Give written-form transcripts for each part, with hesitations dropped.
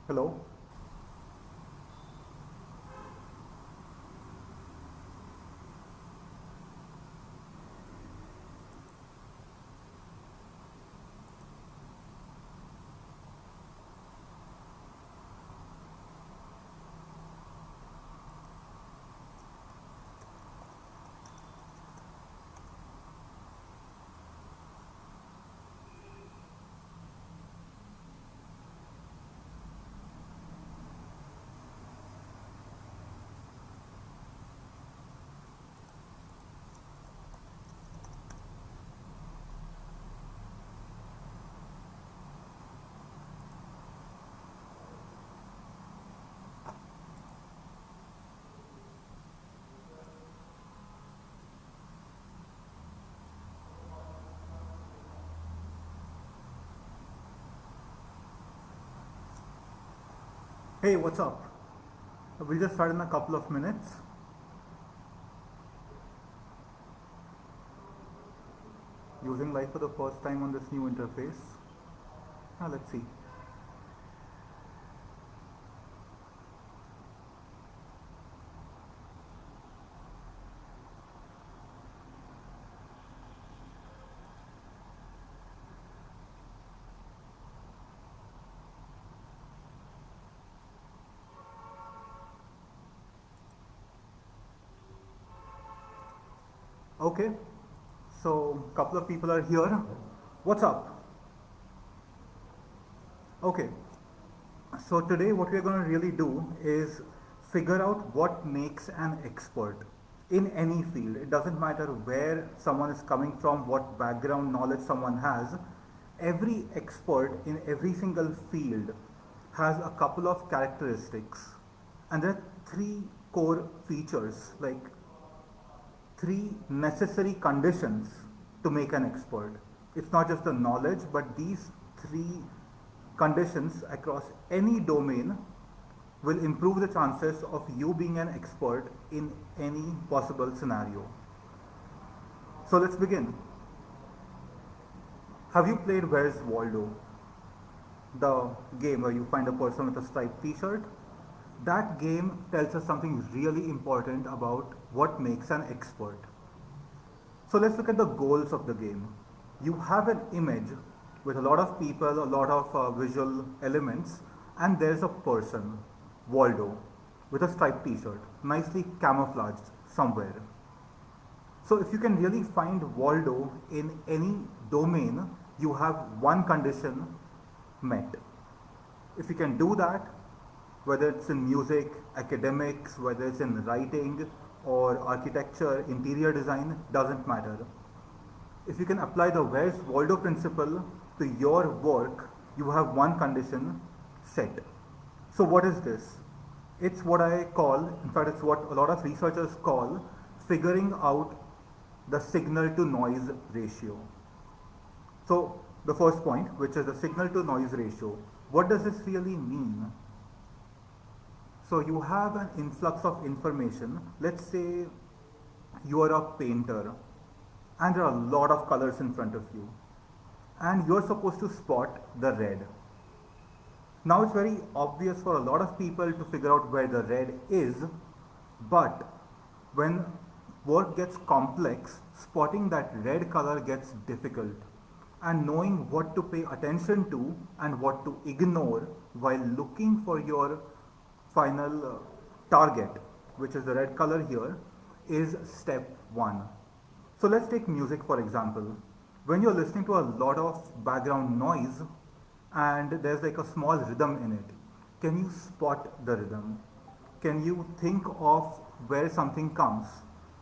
Hello. Hey, what's up? We'll just start in a couple of minutes. Using live for the first time on this new interface. Let's see. Okay, so a couple of people are here. What's up? Okay, so today what we're going to really do is figure out what makes an expert in any field. It doesn't matter where someone is coming from, what background knowledge someone has. Every expert in every single field has a couple of characteristics, and there are three core features, like three necessary conditions to make an expert. It's not just the knowledge, but these three conditions across any domain will improve the chances of you being an expert in any possible scenario. So let's begin. Have you played Where's Waldo? The game where you find a person with a striped t-shirt? That game tells us something really important about what makes an expert. So let's look at the goals of the game. You have an image with a lot of people, a lot of visual elements, and there's a person, Waldo, with a striped t-shirt, nicely camouflaged somewhere. So if you can really find Waldo in any domain, you have one condition met. If you can do that, whether it's in music, academics, whether it's in writing or architecture, interior design, doesn't matter. If you can apply the Where's Waldo principle to your work, you have one condition set. So what is this? It's what I call, in fact, it's what a lot of researchers call figuring out the signal to noise ratio. So the first point, which is the signal to noise ratio, what does this really mean? So you have an influx of information. Let's say you are a painter and there are a lot of colors in front of you and you're supposed to spot the red. Now it's very obvious for a lot of people to figure out where the red is, but when work gets complex, spotting that red color gets difficult, and knowing what to pay attention to and what to ignore while looking for your final target, which is the red color here, is step one. So let's take music for example. When you're listening to a lot of background noise and there's like a small rhythm in it, can you spot the rhythm? Can you think of where something comes?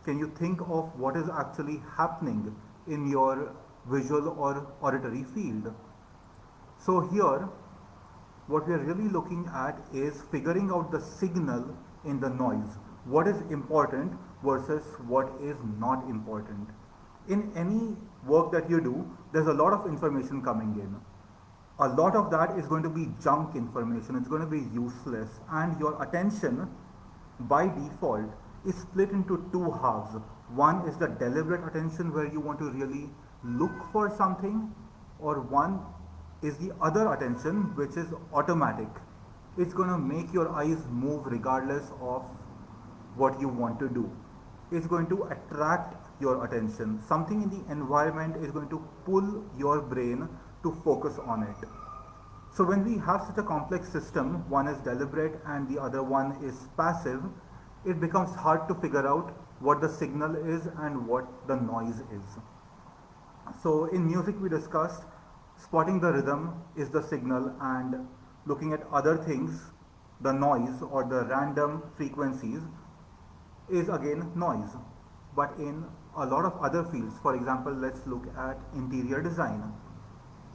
Can you think of what is actually happening in your visual or auditory field? So here, what we are really looking at is figuring out the signal in the noise. What is important versus what is not important. In any work that you do, there's a lot of information coming in. A lot of that is going to be junk information, it's going to be useless, and your attention by default is split into two halves. One is the deliberate attention where you want to really look for something, or one is the other attention which is automatic. It's going to make your eyes move regardless of what you want to do. It's going to attract your attention. Something in the environment is going to pull your brain to focus on it. So when we have such a complex system, one is deliberate and the other one is passive, it becomes hard to figure out what the signal is and what the noise is. So in music we discussed spotting the rhythm is the signal and looking at other things, the noise or the random frequencies is again noise. But in a lot of other fields, for example, let's look at interior design.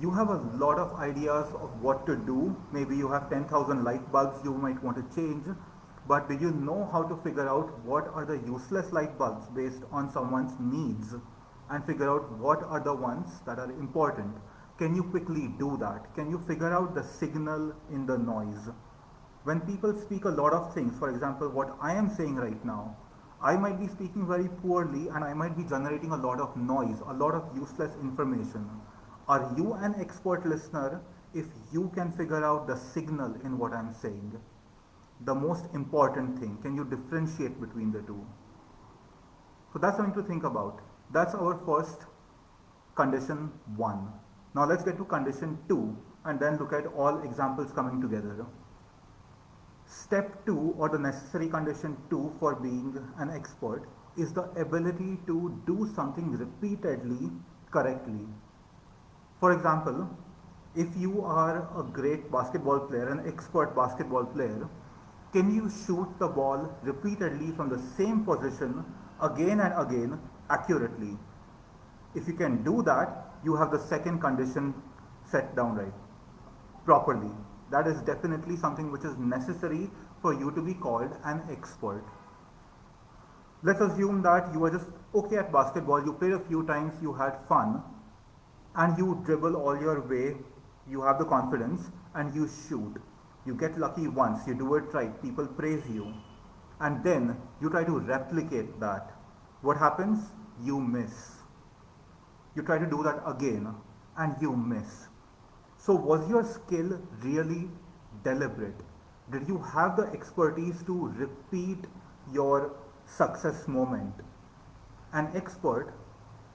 You have a lot of ideas of what to do. Maybe you have 10,000 light bulbs you might want to change, but do you know how to figure out what are the useless light bulbs based on someone's needs and figure out what are the ones that are important? Can you quickly do that? Can you figure out the signal in the noise? When people speak a lot of things, for example, what I am saying right now, I might be speaking very poorly and I might be generating a lot of noise, a lot of useless information. Are you an expert listener if you can figure out the signal in what I'm saying? The most important thing, can you differentiate between the two? So that's something to think about. That's our first condition 1. Now let's get to condition 2 and then look at all examples coming together. Step 2 or the necessary condition 2 for being an expert is the ability to do something repeatedly correctly. For example, if you are a great basketball player, an expert basketball player, can you shoot the ball repeatedly from the same position again and again accurately? If you can do that, you have the second condition set down right, properly. That is definitely something which is necessary for you to be called an expert. Let's assume that you are just okay at basketball, you played a few times, you had fun, and you dribble all your way, you have the confidence, and you shoot. You get lucky once, you do it right, people praise you, and then you try to replicate that. What happens? You miss. You try to do that again, and you miss. So was your skill really deliberate? Did you have the expertise to repeat your success moment? An expert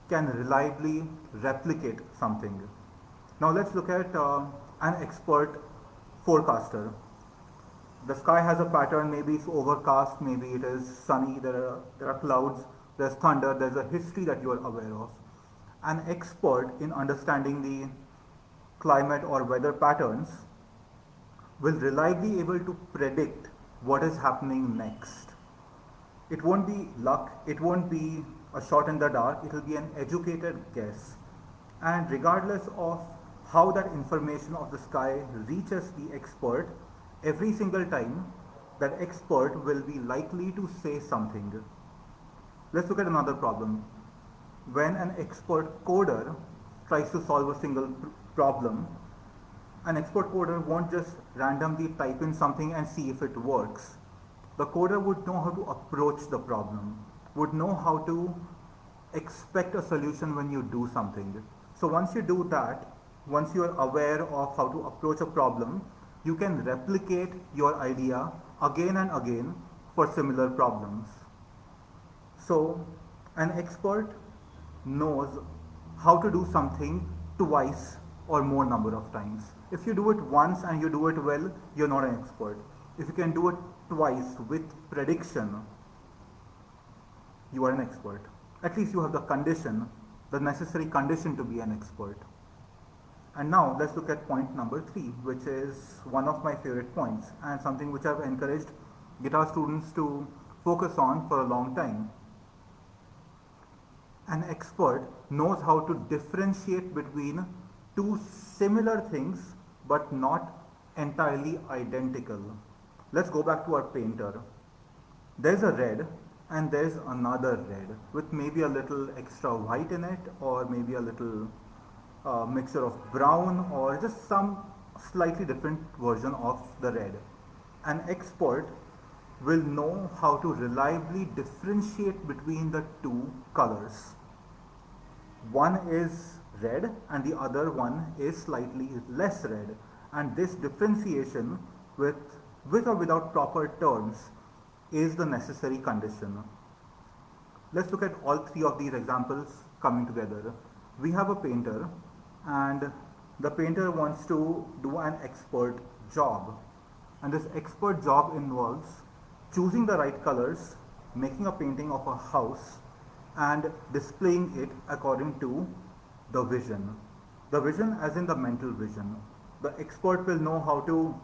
can reliably replicate something. Now let's look at an expert forecaster. The sky has a pattern, maybe it's overcast, maybe it is sunny, there are clouds, there's thunder, there's a history that you are aware of. An expert in understanding the climate or weather patterns will reliably able to predict what is happening next. It won't be luck, it won't be a shot in the dark, it will be an educated guess. And regardless of how that information of the sky reaches the expert, every single time that expert will be likely to say something. Let's look at another problem. When an expert coder tries to solve a single problem, an expert coder won't just randomly type in something and see if it works. The coder would know how to approach the problem, would know how to expect a solution when you do something. So once you do that, once you are aware of how to approach a problem, you can replicate your idea again and again for similar problems. So an expert knows how to do something twice or more number of times. If you do it once and you do it well, you're not an expert. If you can do it twice with prediction, you are an expert. At least you have the condition, the necessary condition to be an expert. And now let's look at point number 3, which is one of my favorite points and something which I've encouraged guitar students to focus on for a long time. An expert knows how to differentiate between two similar things but not entirely identical. Let's go back to our painter. There's a red and there's another red with maybe a little extra white in it, or maybe a little mixture of brown, or just some slightly different version of the red. An expert will know how to reliably differentiate between the two colors. One is red and the other one is slightly less red, and this differentiation with with or without proper terms is the necessary condition. Let's look at all three of these examples coming together. We have a painter and the painter wants to do an expert job. And this expert job involves choosing the right colors, making a painting of a house and displaying it according to the vision. The vision as in the mental vision. The expert will know how to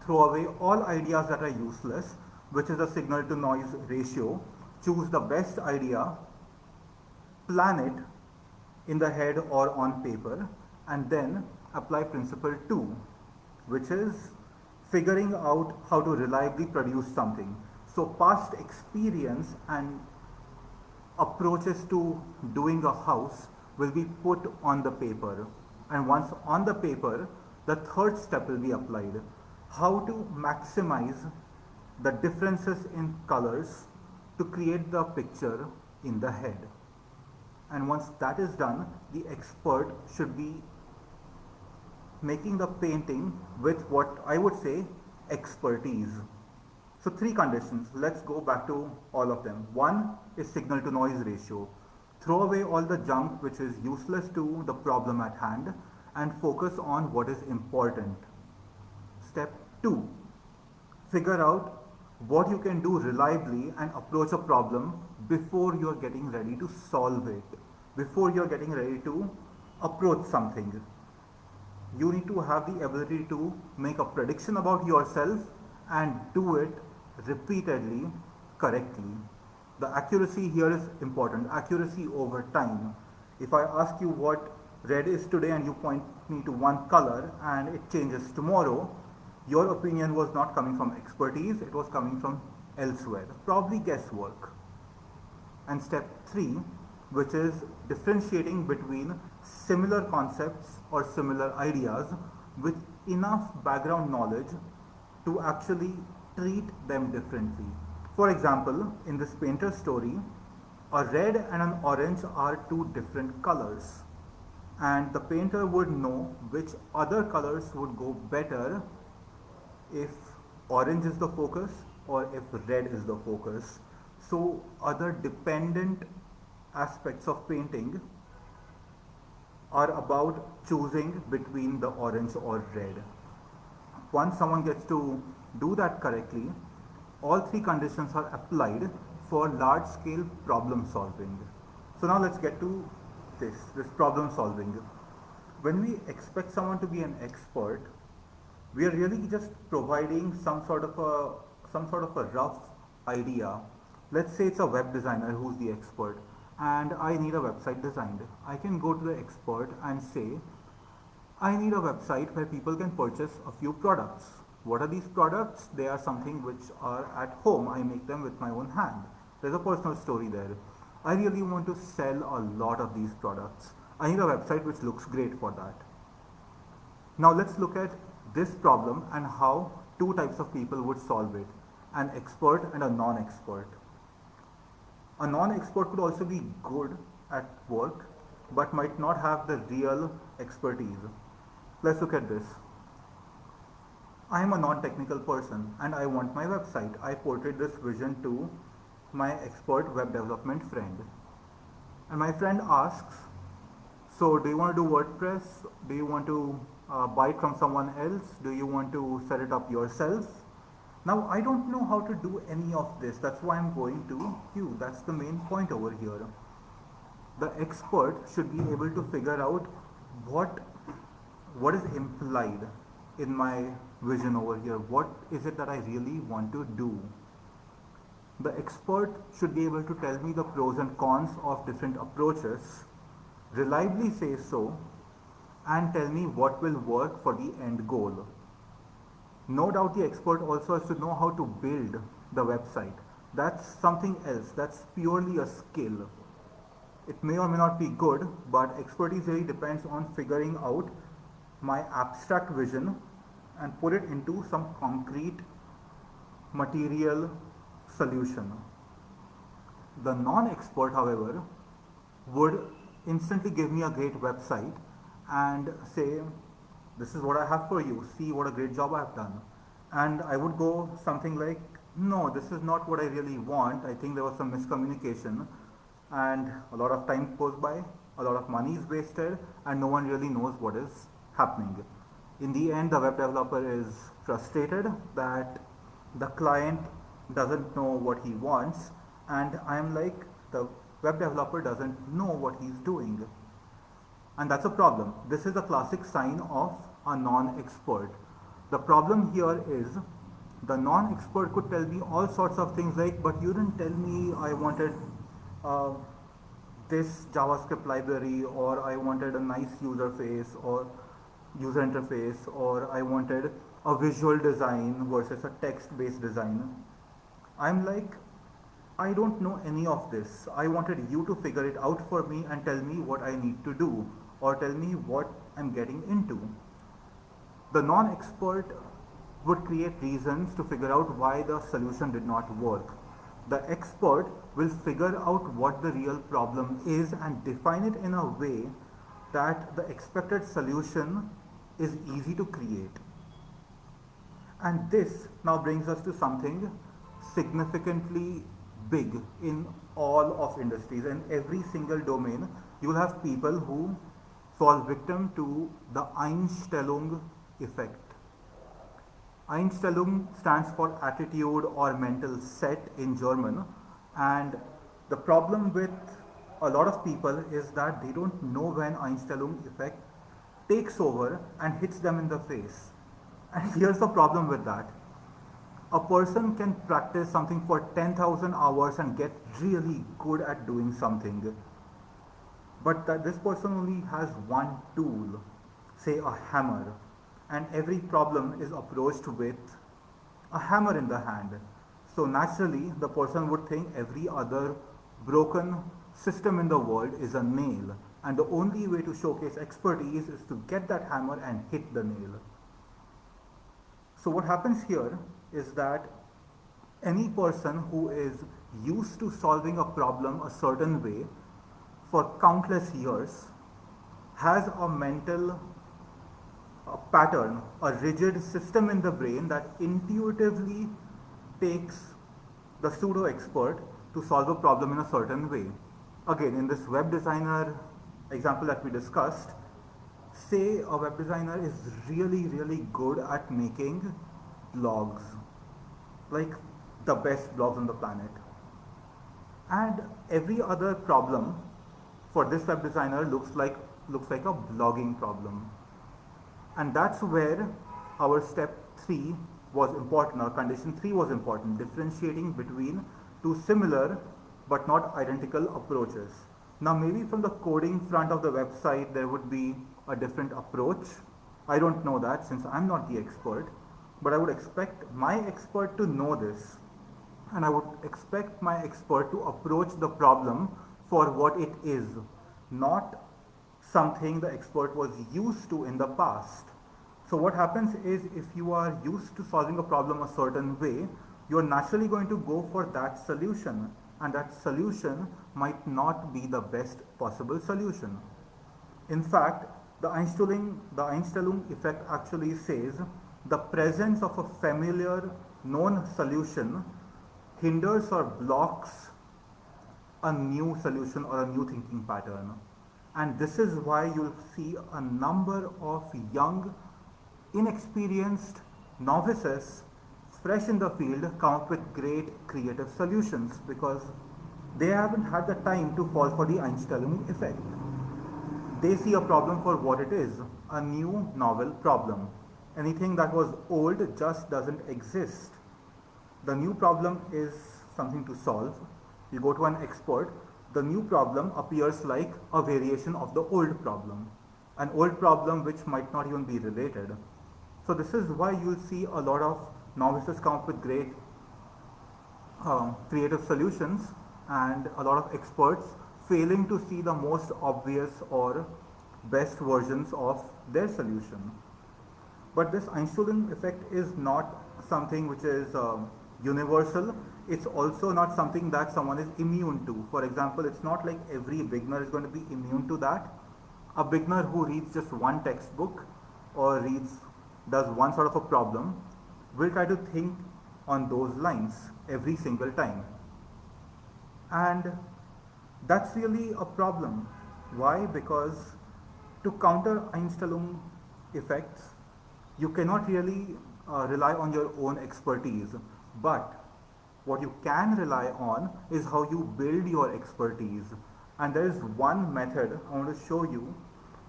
throw away all ideas that are useless, which is a signal to noise ratio, choose the best idea, plan it in the head or on paper, and then apply principle 2, which is figuring out how to reliably produce something. So past experience and approaches to doing a house will be put on the paper, and once on the paper the third step will be applied: how to maximize the differences in colors to create the picture in the head. And once that is done, the expert should be making the painting with what I would say expertise. So three conditions. Let's go back to all of them. One is signal to noise ratio. Throw away all the junk which is useless to the problem at hand and focus on what is important. Step 2. Figure out what you can do reliably and approach a problem before you're getting ready to solve it, before you're getting ready to approach something. You need to have the ability to make a prediction about yourself and do it repeatedly correctly. The accuracy here is important, accuracy over time. If I ask you what red is today and you point me to one color and it changes tomorrow, your opinion was not coming from expertise, it was coming from elsewhere, probably guesswork. And step 3, which is differentiating between similar concepts or similar ideas with enough background knowledge to actually treat them differently. For example, in this painter story, a red and an orange are two different colors, and the painter would know which other colors would go better if orange is the focus or if red is the focus. So other dependent aspects of painting are about choosing between the orange or red. Once someone gets to do that correctly, all three conditions are applied for large scale problem solving. So now let's get to this problem solving. When we expect someone to be an expert, we are really just providing some sort of a rough idea. Let's say it's a web designer who's the expert and I need a website designed. I can go to the expert and say, I need a website where people can purchase a few products. What are these products? They are something which are at home. I make them with my own hand. There's a personal story there. I really want to sell a lot of these products. I need a website which looks great for that. Now let's look at this problem and how two types of people would solve it: an expert and a non-expert. A non-expert could also be good at work but might not have the real expertise. Let's look at this. I am a non-technical person and I want my website. I portrayed this vision to my expert web development friend. And my friend asks, so do you want to do WordPress? Do you want to buy it from someone else? Do you want to set it up yourself? Now I don't know how to do any of this. That's why I'm going to you. That's the main point over here. The expert should be able to figure out what is implied in my vision over here. What is it that I really want to do? The expert should be able to tell me the pros and cons of different approaches, reliably say so, and tell me what will work for the end goal. No doubt the expert also has to know how to build the website. That's something else. That's purely a skill. It may or may not be good, but expertise really depends on figuring out my abstract vision and put it into some concrete material solution. The non-expert, however, would instantly give me a great website and say, this is what I have for you, see what a great job I have done. And I would go something like, no, this is not what I really want. I think there was some miscommunication, and a lot of time goes by, a lot of money is wasted, and no one really knows what is happening. In the end, the web developer is frustrated that the client doesn't know what he wants, and I'm like, the web developer doesn't know what he's doing. And that's a problem. This is a classic sign of a non-expert. The problem here is the non-expert could tell me all sorts of things like, but you didn't tell me I wanted uh, this JavaScript library, or I wanted a nice user face or user interface, or I wanted a visual design versus a text-based design. I'm like, I don't know any of this. I wanted you to figure it out for me and tell me what I need to do, or tell me what I'm getting into. The non-expert would create reasons to figure out why the solution did not work. The expert will figure out what the real problem is and define it in a way that the expected solution is easy to create. And this now brings us to something significantly big in all of industries. In every single domain, you will have people who fall victim to the Einstellung Effect. Einstellung stands for attitude or mental set in German, and the problem with a lot of people is that they don't know when Einstellung Effect takes over and hits them in the face. And here's the problem with that. A person can practice something for 10,000 hours and get really good at doing something. But that this person only has one tool, say a hammer, and every problem is approached with a hammer in the hand. So naturally, the person would think every other broken system in the world is a nail, and the only way to showcase expertise is to get that hammer and hit the nail. So what happens here is that any person who is used to solving a problem a certain way for countless years has a mental pattern, a rigid system in the brain that intuitively takes the pseudo-expert to solve a problem in a certain way. Again, in this web designer example that we discussed, say a web designer is really good at making blogs, like the best blogs on the planet. And every other problem for this web designer looks like a blogging problem. And that's where our step 3 was important, our condition 3 was important, differentiating between two similar but not identical approaches. Now maybe from the coding front of the website there would be a different approach. I don't know that since I'm not the expert, but I would expect my expert to know this, and I would expect my expert to approach the problem for what it is, not something the expert was used to in the past. So what happens is, if you are used to solving a problem a certain way, you are naturally going to go for that solution, and that solution might not be the best possible solution. In fact, the Einstellung effect actually says the presence of a familiar known solution hinders or blocks a new solution or a new thinking pattern. And this is why you'll see a number of young, inexperienced novices fresh in the field come up with great creative solutions because they haven't had the time to fall for the Einstellung effect. They see a problem for what it is, a new novel problem. Anything that was old just doesn't exist. The new problem is something to solve. You go to an expert, the new problem appears like a variation of the old problem, an old problem which might not even be related. So this is why you'll see a lot of novices come up with great creative solutions, and a lot of experts failing to see the most obvious or best versions of their solution. But this Einstellung effect is not something which is universal. It's also not something that someone is immune to. For example, it's not like every beginner is going to be immune to that. A beginner who reads just one textbook or does one sort of a problem we'll try to think on those lines every single time. And that's really a problem. Why? Because to counter Einstellung effects, you cannot really rely on your own expertise. But what you can rely on is how you build your expertise. And there is one method I want to show you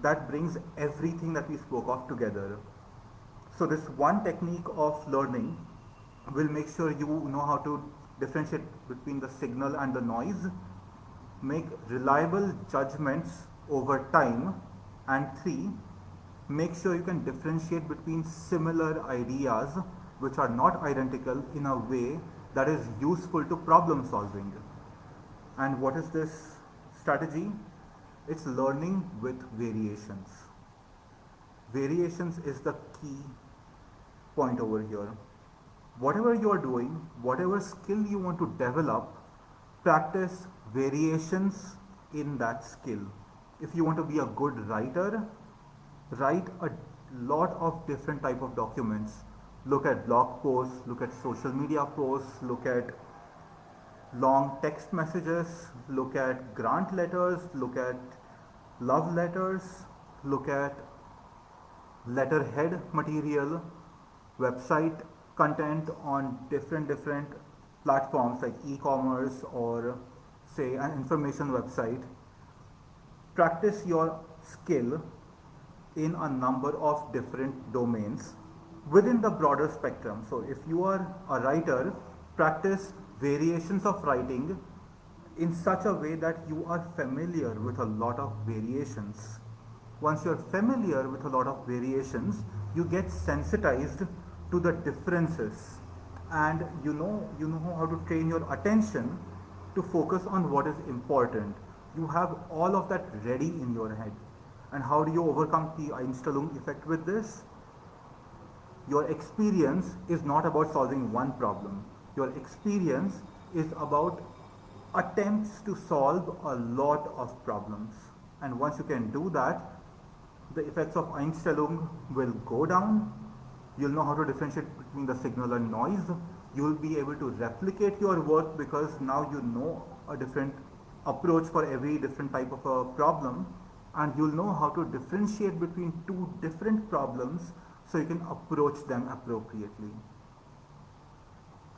that brings everything that we spoke of together. So this one technique of learning will make sure you know how to differentiate between the signal and the noise, make reliable judgments over time, and 3, make sure you can differentiate between similar ideas which are not identical in a way that is useful to problem solving. And what is this strategy? It's learning with variations. Variations is the key point over here. Whatever you are doing, whatever skill you want to develop, practice variations in that skill. If you want to be a good writer, write a lot of different type of documents. Look at blog posts, look at social media posts, look at long text messages, look at grant letters, look at love letters, look at letterhead material, website content on different platforms like e-commerce or say an information website. Practice your skill in a number of different domains within the broader spectrum. So if you are a writer, practice variations of writing in such a way that you are familiar with a lot of variations. Once you're familiar with a lot of variations, you get sensitized to the differences, and you know how to train your attention to focus on what is important. You have all of that ready in your head. And how do you overcome the Einstellung effect with this? Your experience is not about solving one problem. Your experience is about attempts to solve a lot of problems. And once you can do that, the effects of Einstellung will go down. You'll know how to differentiate between the signal and noise. You'll be able to replicate your work because now you know a different approach for every different type of a problem, and you'll know how to differentiate between two different problems so you can approach them appropriately.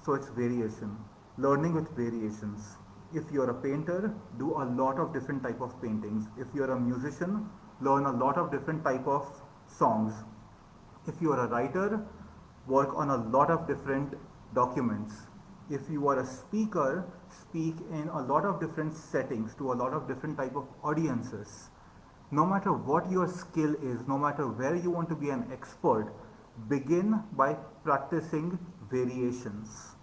So it's variation, learning with variations. If you're a painter, do a lot of different type of paintings. If you're a musician, learn a lot of different type of songs. If you are a writer, work on a lot of different documents. If you are a speaker, speak in a lot of different settings to a lot of different type of audiences. No matter what your skill is, no matter where you want to be an expert, begin by practicing variations.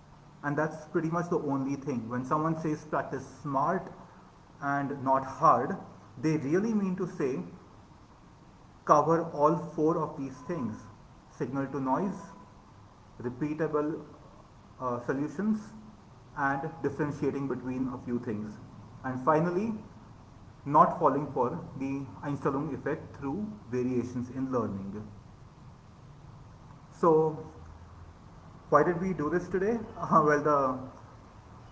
And that's pretty much the only thing. When someone says practice smart and not hard, they really mean to say cover all 4 of these things: signal to noise, repeatable solutions, and differentiating between a few things. And finally, not falling for the Einstellung effect through variations in learning. So, why did we do this today? Well, the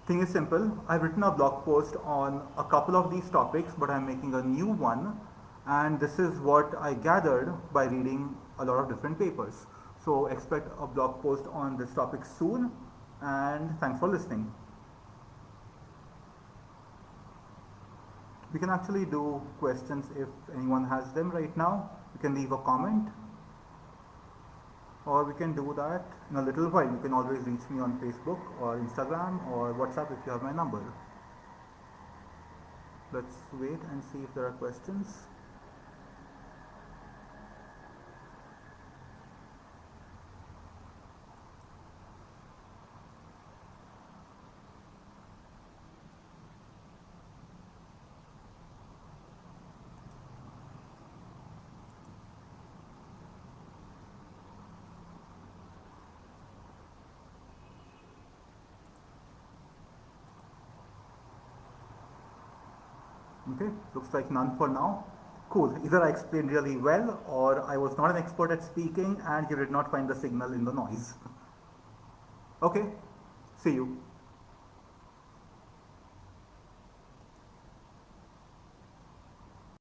thing is simple. I've written a blog post on a couple of these topics, but I'm making a new one, and this is what I gathered by reading a lot of different papers. So expect a blog post on this topic soon, and thanks for listening. We can actually do questions if anyone has them right now. You can leave a comment, or we can do that in a little while. You can always reach me on Facebook or Instagram or WhatsApp if you have my number. Let's wait and see if there are questions. Okay, looks like none for now. Cool, either I explained really well or I was not an expert at speaking and you did not find the signal in the noise. Okay, see you.